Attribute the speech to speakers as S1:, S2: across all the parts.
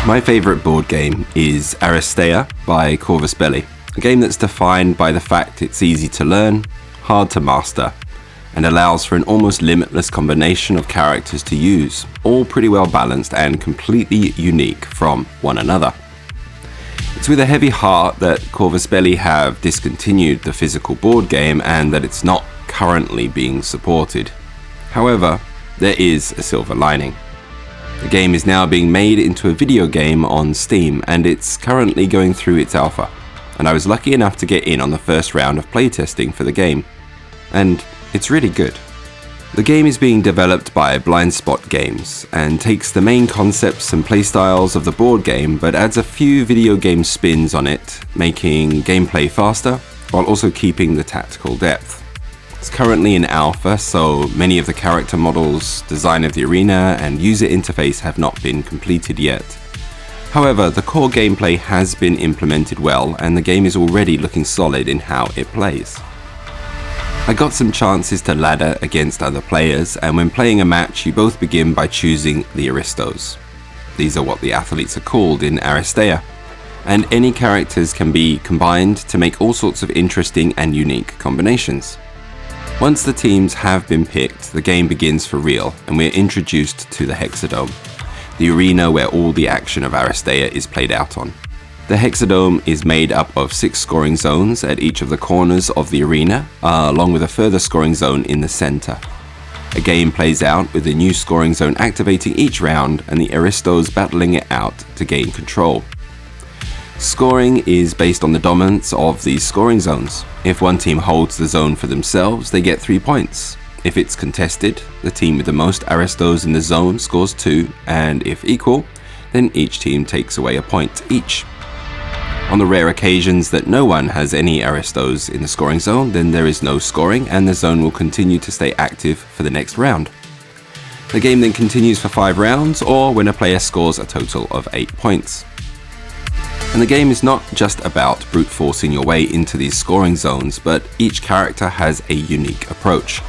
S1: My favourite board game is Aristeia by Corvus Belli, a game that's defined by the fact it's easy to learn, hard to master, and allows for an almost limitless combination of characters to use, all pretty well balanced and completely unique from one another. It's with a heavy heart that Corvus Belli have discontinued the physical board game and that it's not currently being supported. However, there is a silver lining. The game is now being made into a video game on Steam, and it's currently going through its alpha, and I was lucky enough to get in on the first round of playtesting for the game, and it's really good. The game is being developed by Blindspot games, and takes the main concepts and playstyles of the board game, but adds a few video game spins on it, making gameplay faster, while also keeping the tactical depth. It's currently in alpha, so many of the character models, design of the arena, and user interface have not been completed yet. However, the core gameplay has been implemented well, and the game is already looking solid in how it plays. I got some chances to ladder against other players, and when playing a match, you both begin by choosing the Aristos. These are what the athletes are called in Aristeia, and any characters can be combined to make all sorts of interesting and unique combinations. Once the teams have been picked, the game begins for real, and we're introduced to the Hexadome, the arena where all the action of Aristeia is played out on. The Hexadome is made up of 6 scoring zones at each of the corners of the arena, along with a further scoring zone in the center. A game plays out with a new scoring zone activating each round and the Aristos battling it out to gain control. Scoring is based on the dominance of these scoring zones. If one team holds the zone for themselves, they get 3 points. If it's contested, the team with the most Aristos in the zone scores 2, and if equal, then each team takes away a point each. On the rare occasions that no one has any Aristos in the scoring zone, then there is no scoring and the zone will continue to stay active for the next round. The game then continues for 5 rounds, or when a player scores a total of 8 points. And the game is not just about brute forcing your way into these scoring zones, but each character has a unique approach.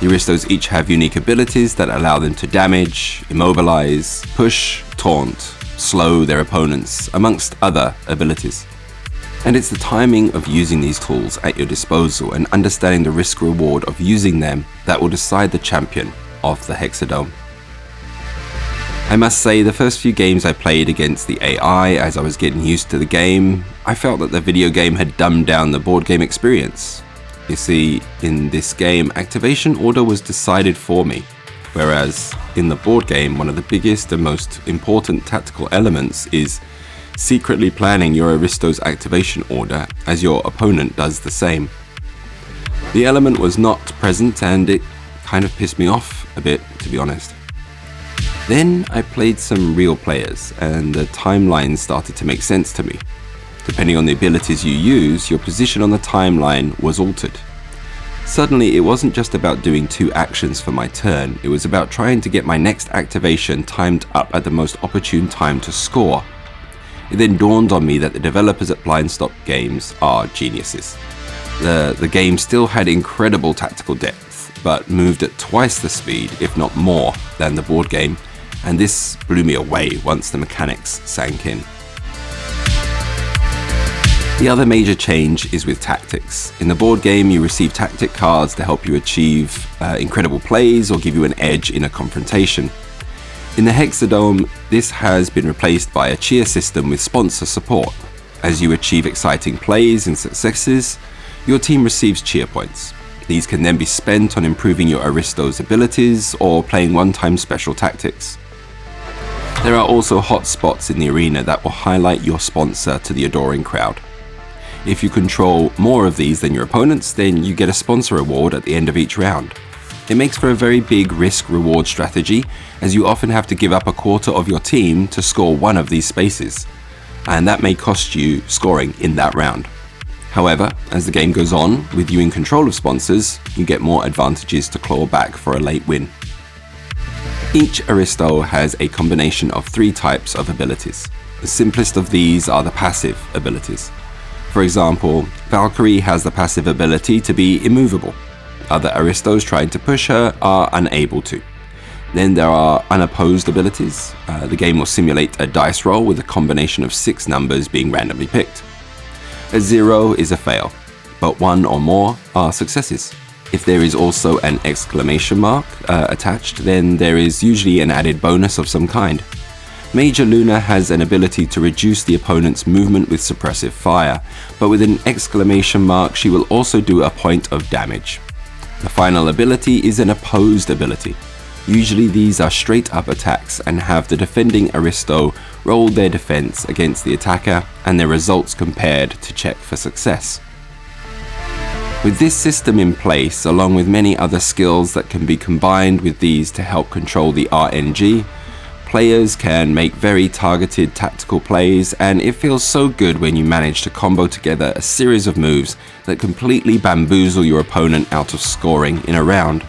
S1: The Aristos each have unique abilities that allow them to damage, immobilize, push, taunt, slow their opponents, amongst other abilities. And it's the timing of using these tools at your disposal and understanding the risk-reward of using them that will decide the champion of the Hexadome. I must say, the first few games I played against the AI as I was getting used to the game, I felt that the video game had dumbed down the board game experience. You see, in this game, activation order was decided for me, whereas in the board game, one of the biggest and most important tactical elements is secretly planning your Aristo's activation order as your opponent does the same. The element was not present and it kind of pissed me off a bit, to be honest. Then I played some real players and the timeline started to make sense to me. Depending on the abilities you use, your position on the timeline was altered. Suddenly it wasn't just about doing 2 actions for my turn, it was about trying to get my next activation timed up at the most opportune time to score. It then dawned on me that the developers at Blindspot games are geniuses. The game still had incredible tactical depth, but moved at twice the speed, if not more, than the board game, and this blew me away once the mechanics sank in. The other major change is with tactics. In the board game, you receive tactic cards to help you achieve incredible plays or give you an edge in a confrontation. In the Hexadome, this has been replaced by a cheer system with sponsor support. As you achieve exciting plays and successes, your team receives cheer points. These can then be spent on improving your Aristo's abilities or playing one-time special tactics. There are also hot spots in the arena that will highlight your sponsor to the adoring crowd. If you control more of these than your opponents, then you get a sponsor award at the end of each round. It makes for a very big risk-reward strategy, as you often have to give up a quarter of your team to score one of these spaces, and that may cost you scoring in that round. However, as the game goes on, with you in control of sponsors, you get more advantages to claw back for a late win. Each Aristo has a combination of 3 types of abilities. The simplest of these are the passive abilities. For example, Valkyrie has the passive ability to be immovable. Other Aristos trying to push her are unable to. Then there are unopposed abilities. The game will simulate a dice roll with a combination of 6 numbers being randomly picked. A 0 is a fail, but 1 or more are successes. If there is also an exclamation mark attached, then there is usually an added bonus of some kind. Major Luna has an ability to reduce the opponent's movement with suppressive fire, but with an exclamation mark she will also do a point of damage. The final ability is an opposed ability. Usually these are straight up attacks and have the defending Aristo roll their defense against the attacker and their results compared to check for success. With this system in place, along with many other skills that can be combined with these to help control the RNG, players can make very targeted tactical plays, and it feels so good when you manage to combo together a series of moves that completely bamboozle your opponent out of scoring in a round.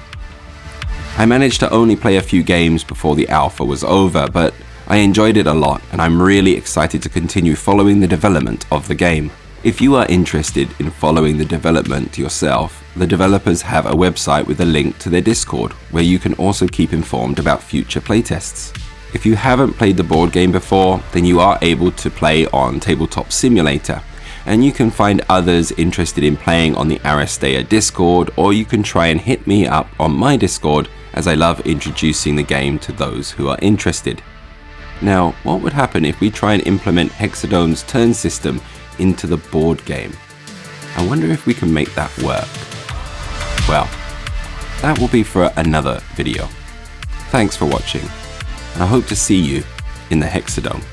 S1: I managed to only play a few games before the alpha was over, but I enjoyed it a lot and I'm really excited to continue following the development of the game. If you are interested in following the development yourself, the developers have a website with a link to their Discord, where you can also keep informed about future playtests. If you haven't played the board game before, then you are able to play on Tabletop Simulator, and you can find others interested in playing on the Aristeia Discord, or you can try and hit me up on my Discord, as I love introducing the game to those who are interested. Now, what would happen if we try and implement Hexadome's turn system into the board game? I wonder if we can make that work. Well, that will be for another video. Thanks for watching, and I hope to see you in the Hexadome.